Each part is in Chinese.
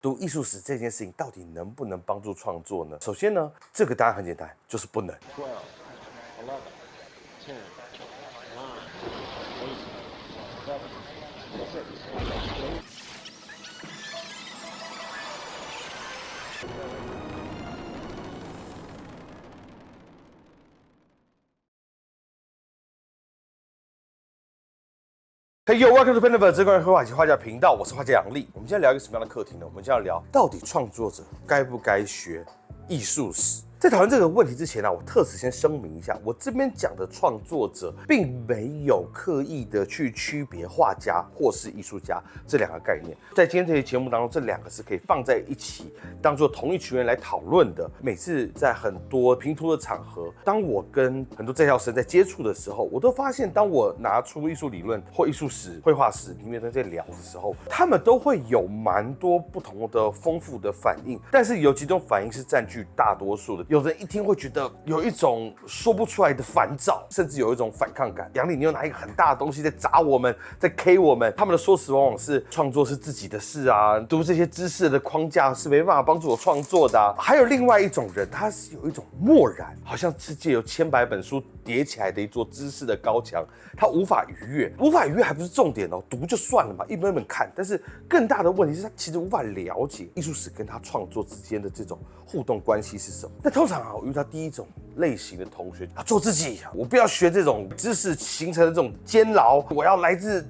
读艺术史这件事情到底能不能帮助创作呢？首先呢，这个答案很简单，就是不能。Hey yo, welcome to Pendiver 这关于绘画及画家频道，我是画家杨力。我们今天聊一个什么样的课题呢？我们今天要聊到底创作者该不该学艺术史。在讨论这个问题之前呢，我特此先声明一下，我这边讲的创作者，并没有刻意的去区别画家或是艺术家这两个概念。在今天这期节目当中，这两个是可以放在一起，当做同一群人来讨论的。每次在很多评图的场合，当我跟很多在校生在接触的时候，我都发现，当我拿出艺术理论或艺术史、绘画史里面在聊的时候，他们都会有蛮多不同的丰富的反应，但是有几种反应是占据大多数的。有人一听会觉得有一种说不出来的烦躁，甚至有一种反抗感。杨力，你又拿一个很大的东西在砸我们，在 K 我们。他们的说辞往往是创作是自己的事啊，读这些知识的框架是没办法帮助我创作的啊。还有另外一种人，他是有一种漠然，好像世界有千百本书叠起来的一座知识的高墙，他无法逾越。无法逾越还不是重点哦，读就算了嘛，一本本看。但是更大的问题是他其实无法了解艺术史跟他创作之间的这种互动关系是什么。那通常啊，我遇到第一种类型的同学做自己，我不要学这种知识形成的这种监牢，我要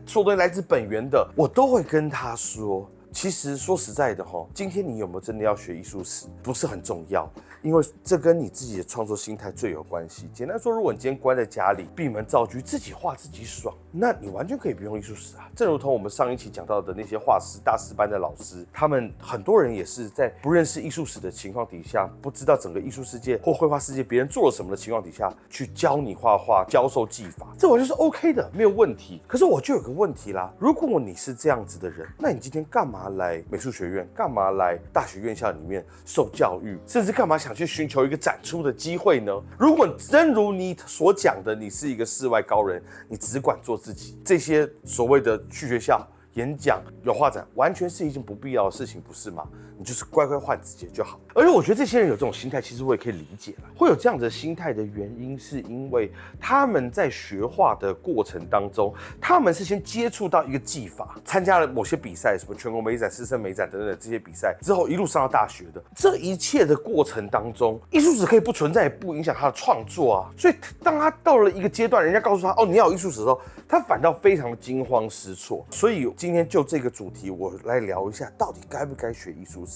所有东西来自本源的，我都会跟他说，其实说实在的今天你有没有真的要学艺术史，不是很重要，因为这跟你自己的创作心态最有关系。简单说，如果你今天关在家里，闭门造车，自己画自己爽，那你完全可以不用艺术史啊。正如同我们上一期讲到的那些画师、大师班的老师，他们很多人也是在不认识艺术史的情况底下，不知道整个艺术世界或绘画世界别人做了什么的情况底下，去教你画画、教授技法，这完全是 OK 的，没有问题。可是我就有个问题啦，如果你是这样子的人，那你今天干嘛来美术学院？干嘛来大学院校里面受教育？甚至干嘛想去寻求一个展出的机会呢？如果真如你所讲的，你是一个世外高人，你只管做自己，这些所谓的去学校演讲、有画展，完全是一件不必要的事情，不是吗？你就是乖乖画自己就好。而且我觉得这些人有这种心态，其实我也可以理解了。会有这样的心态的原因，是因为他们在学画的过程当中，他们是先接触到一个技法，参加了某些比赛，什么全国美展、师生美展等等这些比赛之后，一路上到大学的这一切的过程当中，艺术史可以不存在，也不影响他的创作啊。所以当他到了一个阶段，人家告诉他你要有艺术史的时候，他反倒非常的惊慌失措。所以今天就这个主题，我来聊一下，到底该不该学艺术史。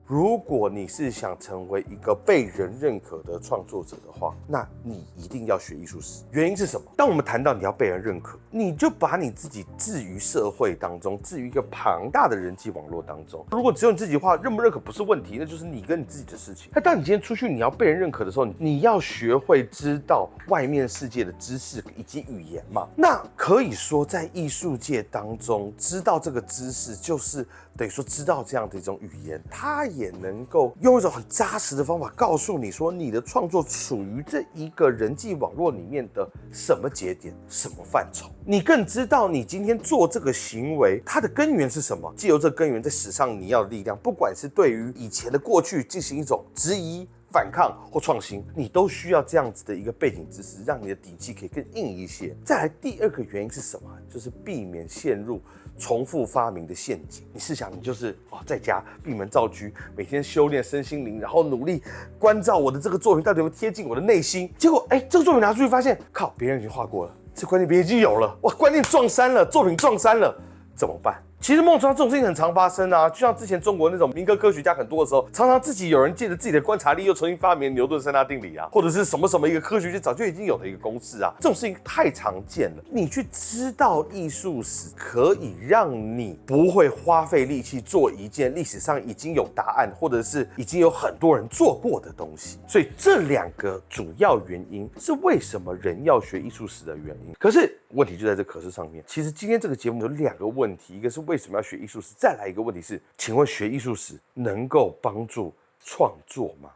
如果你是想成为一个被人认可的创作者的话，那你一定要学艺术史。原因是什么？当我们谈到你要被人认可，你就把你自己置于社会当中，置于一个庞大的人际网络当中。如果只有你自己画，认不认可不是问题，那就是你跟你自己的事情。那当你今天出去，你要被人认可的时候，你要学会知道外面世界的知识以及语言嘛。那可以说，在艺术界当中，知道这个知识就是等于说知道这样的一种语言，它也能够用一种很扎实的方法告诉你说，你的创作处于这一个人际网络里面的什么节点、什么范畴。你更知道你今天做这个行为，它的根源是什么？藉由这个根源，在史上你要的力量，不管是对于以前的过去进行一种质疑、反抗或创新，你都需要这样子的一个背景知识，让你的底气可以更硬一些。再来第二个原因是什么？就是避免陷入重复发明的陷阱。你试想，你就是在家闭门造车，每天修炼身心灵，然后努力关照我的这个作品到底有没有贴近我的内心。结果这个作品拿出去发现，靠，别人已经画过了，这观念别人已经有了，哇，观念撞衫了，作品撞衫了，怎么办？其实梦中这种事情很常发生啊，就像之前中国那种民科科学家很多的时候，常常自己有人借着自己的观察力又重新发明牛顿三大定理啊，或者是什么一个科学家早就已经有的一个公式啊，这种事情太常见了。你去知道艺术史，可以让你不会花费力气做一件历史上已经有答案，或者是已经有很多人做过的东西。所以这两个主要原因是为什么人要学艺术史的原因。可是问题就在这可是上面。其实今天这个节目有两个问题，一个是为什么要学艺术史，再来一个问题是，请问学艺术史能够帮助创作吗？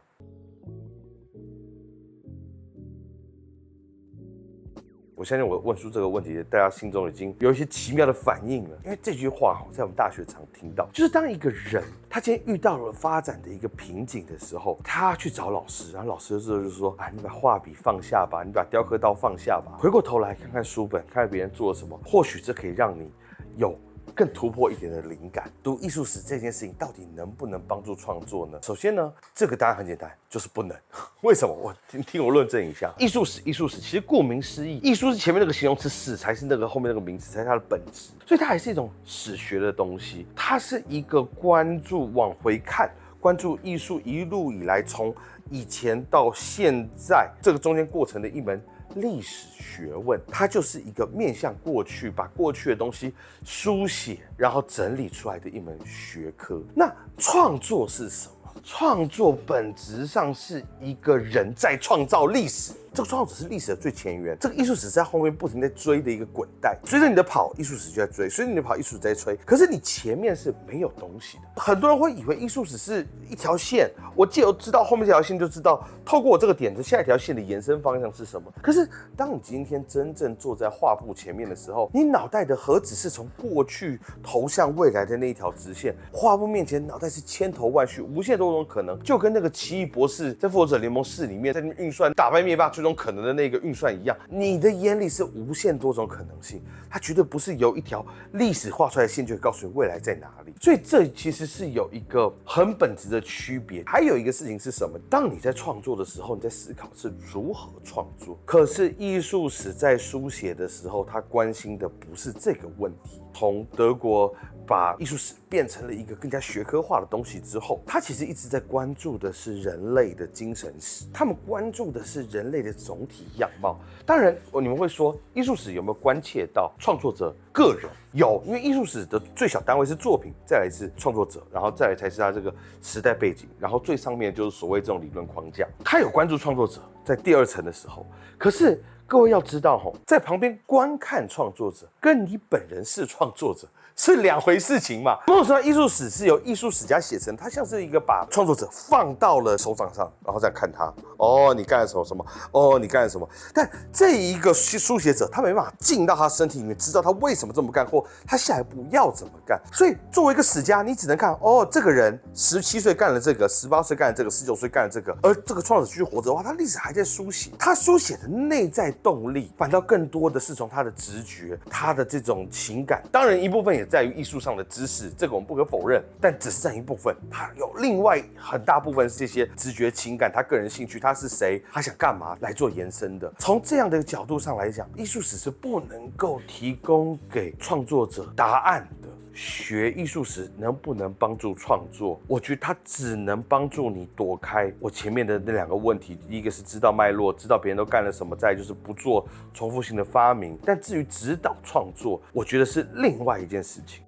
我我相信我问出这个问题，大家心中已经有一些奇妙的反应了。因为这句话在我们大学常听到，就是当一个人他今天遇到了发展的一个瓶颈的时候，他去找老师，然后老师就是说啊，你把画笔放下吧，你把雕刻刀放下吧，回过头来看看书本，看看别人做了什么，或许这可以让你有更突破一点的灵感。读艺术史这件事情到底能不能帮助创作呢？首先呢，这个答案很简单，就是不能。为什么？我听我论证一下。艺术史其实顾名思义，艺术是前面那个形容词，史才是那个后面那个名词，才是它的本质，所以它还是一种史学的东西。它是一个关注往回看，关注艺术一路以来从以前到现在这个中间过程的一门历史学问。它就是一个面向过去，把过去的东西书写，然后整理出来的一门学科。那创作是什么？创作本质上是一个人在创造历史，这个创作者是历史的最前缘，这个艺术史是在后面不停在追的一个滚带，随着你的跑，艺术史就在追；随着你的跑，艺术史在追。可是你前面是没有东西的。很多人会以为艺术史是一条线，我既有知道后面这条线，就知道透过我这个点的下一条线的延伸方向是什么。可是当你今天真正坐在画布前面的时候，你脑袋的何止是从过去投向未来的那一条直线？画布面前，脑袋是千头万绪，无限多种可能，就跟那个奇异博士在《复仇者联盟4》里面在那边运算打败灭霸最终可能的那个运算一样，你的眼里是无限多种可能性，它绝对不是由一条历史画出来的线就可以告诉你未来在哪里。所以这其实是有一个很本质的区别。还有一个事情是什么？当你在创作的时候，你在思考是如何创作。可是艺术史在书写的时候，他关心的不是这个问题。从德国把艺术史变成了一个更加学科化的东西之后，他其实一直在关注的是人类的精神史，他们关注的是人类的总体样貌。当然，你们会说艺术史有没有关切到创作者个人？有，因为艺术史的最小单位是作品，再来是创作者，然后再来才是他这个时代背景，然后最上面就是所谓这种理论框架。他有关注创作者，在第二层的时候，可是各位要知道，在旁边观看创作者跟你本人是创作者是两回事情嘛。某种程度上，艺术史是由艺术史家写成，它像是一个把创作者放到了手掌上，然后再看他，哦，你干了什么什么，哦，你干了什么。但这一个书写者，他没办法进到他身体里面，知道他为什么这么干，或他下一步要怎么干。所以作为一个史家，你只能看，哦，这个人17岁干了这个，18岁干了这个，19岁干了这个，而这个创作者继续活着的话，他历史还在书写，他书写的内在动力反倒更多的是从他的直觉，他的这种情感。当然一部分也在于艺术上的知识，这个我们不可否认，但只是占一部分，他有另外很大部分是这些直觉、情感，他个人兴趣，他是谁，他想干嘛来做延伸的。从这样的角度上来讲，艺术史是不能够提供给创作者答案的。学艺术史能不能帮助创作？我觉得它只能帮助你躲开我前面的那两个问题。第一个是知道脉络，知道别人都干了什么，再来就是不做重复性的发明。但至于指导创作，我觉得是另外一件事情。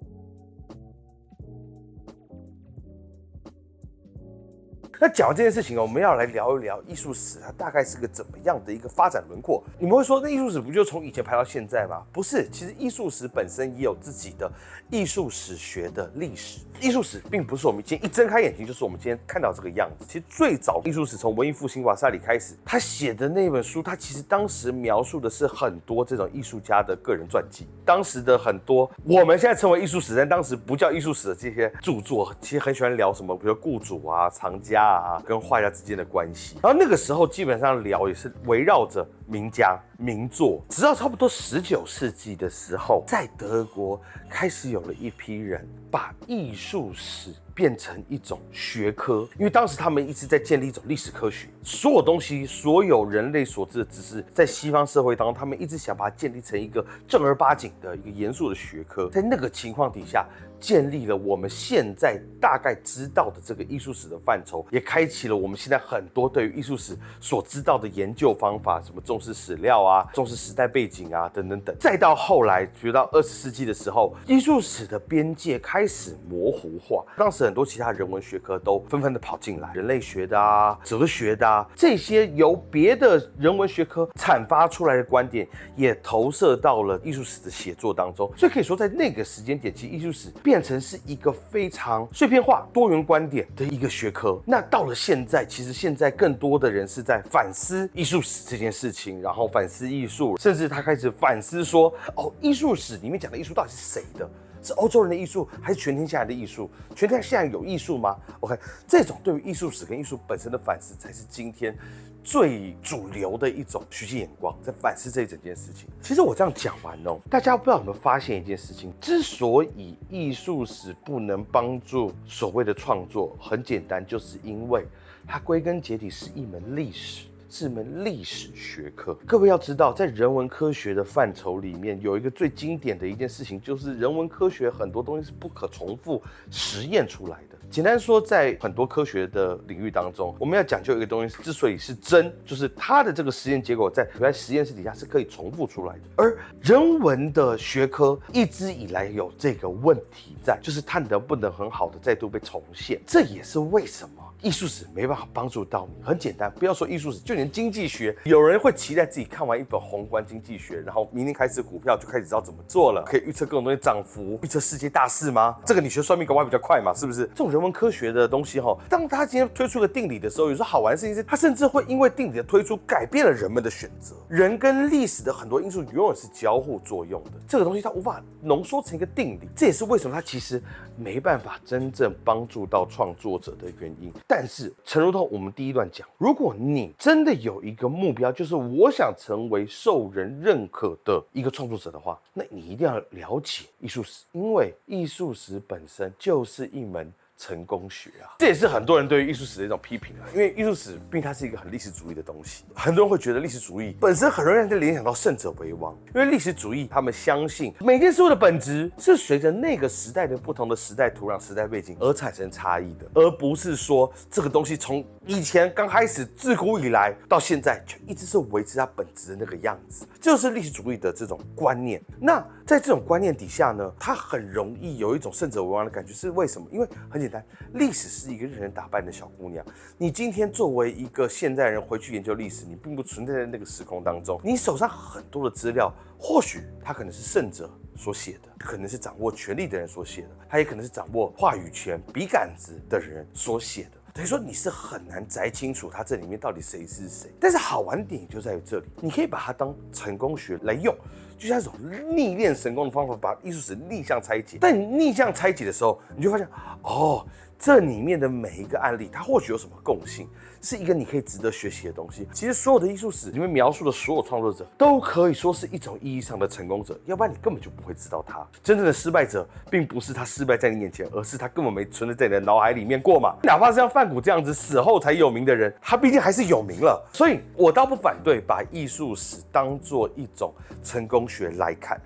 那讲完这件事情，我们要来聊一聊艺术史它大概是个怎么样的一个发展轮廓。你们会说，那艺术史不就从以前排到现在吗？不是，其实艺术史本身也有自己的艺术史学的历史。艺术史并不是我们今天一睁开眼睛就是我们今天看到这个样子。其实最早艺术史从文艺复兴瓦萨里开始，他写的那本书，他其实当时描述的是很多这种艺术家的个人传记。当时的很多我们现在称为艺术史，但当时不叫艺术史的这些著作，其实很喜欢聊什么，比如雇主啊、藏家啊，跟画家之间的关系。然后那个时候基本上聊也是围绕着名家名作，直到差不多19世纪的时候，在德国开始有了一批人把艺术史变成一种学科，因为当时他们一直在建立一种历史科学，所有东西，所有人类所知的知识，在西方社会当中，他们一直想把它建立成一个正儿八经的一个严肃的学科。在那个情况底下，建立了我们现在大概知道的这个艺术史的范畴，也开启了我们现在很多对于艺术史所知道的研究方法，什么重视史料啊、重视时代背景啊等等等。再到后来，比如到20世纪的时候，艺术史的边界开始模糊化，当时很多其他人文学科都纷纷的跑进来，人类学的啊、哲学的啊，这些由别的人文学科阐发出来的观点，也投射到了艺术史的写作当中。所以可以说，在那个时间点，其实艺术史变成是一个非常碎片化、多元观点的一个学科。那到了现在，其实现在更多的人是在反思艺术史这件事情。情，然后反思艺术，甚至他开始反思说，哦，艺术史里面讲的艺术到底是谁的？是欧洲人的艺术，还是全天下人的艺术？全天下有艺术吗 ？OK， 这种对于艺术史跟艺术本身的反思，才是今天最主流的一种虚极眼光，在反思这一整件事情。其实我这样讲完哦，大家不知道有没有发现一件事情？之所以艺术史不能帮助所谓的创作，很简单，就是因为它归根结底是一门历史。是门历史学科。各位要知道，在人文科学的范畴里面，有一个最经典的一件事情，就是人文科学很多东西是不可重复实验出来的。简单说，在很多科学的领域当中，我们要讲究一个东西，之所以是真，就是它的这个实验结果在实验室底下是可以重复出来的。而人文的学科一直以来有这个问题在，就是它能不能很好的再度被重现。这也是为什么艺术史没办法帮助到你。很简单，不要说艺术史，就连经济学，有人会期待自己看完一本宏观经济学，然后明天开始股票就开始知道怎么做了，可以预测各种东西涨幅，预测世界大事吗？这个你学算命搞不好比较快嘛，是不是？这种人文科学的东西当他今天推出个定理的时候，有时候好玩的事情是，它甚至会因为定理的推出改变了人们的选择。人跟历史的很多因素永远是交互作用的，这个东西它无法浓缩成一个定理，这也是为什么它其实没办法真正帮助到创作者的原因。但是诚如同我们第一段讲，如果你真的有一个目标，就是我想成为受人认可的一个创作者的话，那你一定要了解艺术史，因为艺术史本身就是一门成功学啊。这也是很多人对于艺术史的一种批评啊，因为艺术史毕竟它是一个很历史主义的东西，很多人会觉得历史主义本身很容易让人联想到胜者为王，因为历史主义他们相信每件事物的本质是随着那个时代的不同的时代土壤、时代背景而产生差异的，而不是说这个东西从以前刚开始自古以来到现在就一直是维持它本质的那个样子，就是历史主义的这种观念。那在这种观念底下呢，它很容易有一种胜者为王的感觉，是为什么？因为很简单，历史是一个任人打扮的小姑娘。你今天作为一个现代人回去研究历史，你并不存在在那个时空当中，你手上很多的资料，或许它可能是胜者所写的，可能是掌握权力的人所写的，它也可能是掌握话语权、笔杆子的人所写的。等于说你是很难摘清楚它这里面到底谁是谁。但是好玩点就在于这里，你可以把它当成功学来用，就像一种逆练神功的方法，把艺术史逆向拆解。但你逆向拆解的时候，你就发现哦，这里面的每一个案例，它或许有什么共性，是一个你可以值得学习的东西。其实所有的艺术史里面描述的所有创作者，都可以说是一种意义上的成功者，要不然你根本就不会知道他。真正的失败者，并不是他失败在你眼前，而是他根本没存在在你的脑海里面过嘛。哪怕是像梵谷这样子死后才有名的人，他毕竟还是有名了。所以我倒不反对把艺术史当作一种成功学来看。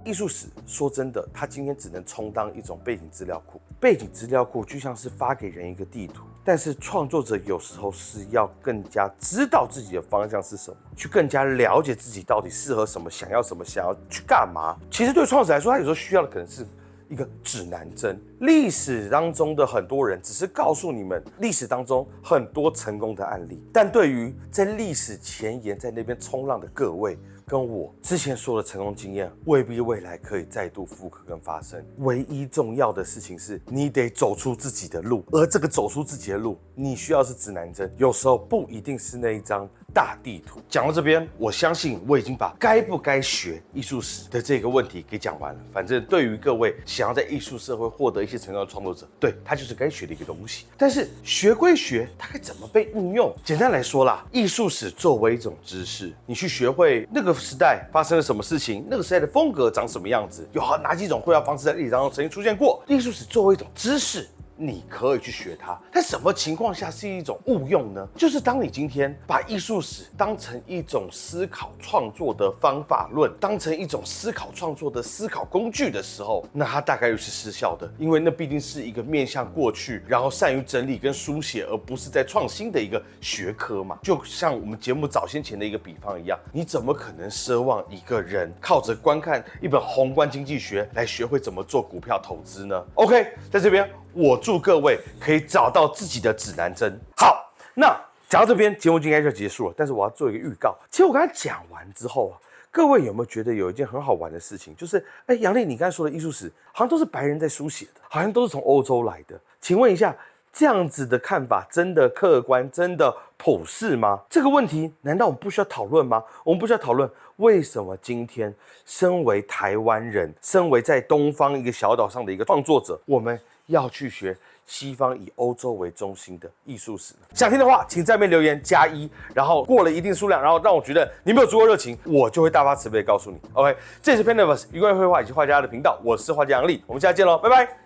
艺术史说真的，它今天只能充当一种背景资料库。背景资料库就像是发给人一个地图，但是创作者有时候是要更加知道自己的方向是什么，去更加了解自己到底适合什么，想要什么，想要去干嘛。其实对创作者来说，他有时候需要的可能是一个指南针。历史当中的很多人只是告诉你们历史当中很多成功的案例，但对于在历史前沿在那边冲浪的各位跟我之前说的成功经验，未必未来可以再度复刻跟发生。唯一重要的事情是，你得走出自己的路，而这个走出自己的路，你需要是指南针，有时候不一定是那一张大地图。讲到这边，我相信我已经把该不该学艺术史的这个问题给讲完了。反正对于各位想要在艺术社会获得一些成功的创作者，对，他就是该学的一个东西。但是学归学，它该怎么被运用？简单来说啦，艺术史作为一种知识，你去学会那个时代发生了什么事情，那个时代的风格长什么样子，有哪几种绘画方式在历史当中曾经出现过。艺术史作为一种知识，你可以去学它，但什么情况下是一种误用呢？就是当你今天把艺术史当成一种思考创作的方法论，当成一种思考创作的思考工具的时候，那它大概率是失效的，因为那毕竟是一个面向过去，然后善于整理跟书写，而不是在创新的一个学科嘛。就像我们节目早先前的一个比方一样，你怎么可能奢望一个人靠着观看一本宏观经济学来学会怎么做股票投资呢 ？OK， 在这边我祝各位可以找到自己的指南针。好，那讲到这边，节目就应该就结束了。但是我要做一个预告。其实我刚才讲完之后啊，各位有没有觉得有一件很好玩的事情？就是，杨丽，你刚才说的艺术史好像都是白人在书写的，好像都是从欧洲来的。请问一下，这样子的看法真的客观、真的普世吗？这个问题难道我们不需要讨论吗？我们不需要讨论为什么今天身为台湾人，身为在东方一个小岛上的一个创作者，我们要去学西方以欧洲为中心的艺术史呢？想听的话，请在那边留言+1，然后过了一定数量，然后让我觉得你没有足够热情，我就会大发慈悲地告诉你。OK， 这是 Panaverse 愉快绘画以及画家的频道，我是画家杨力，我们下次见喽，拜拜。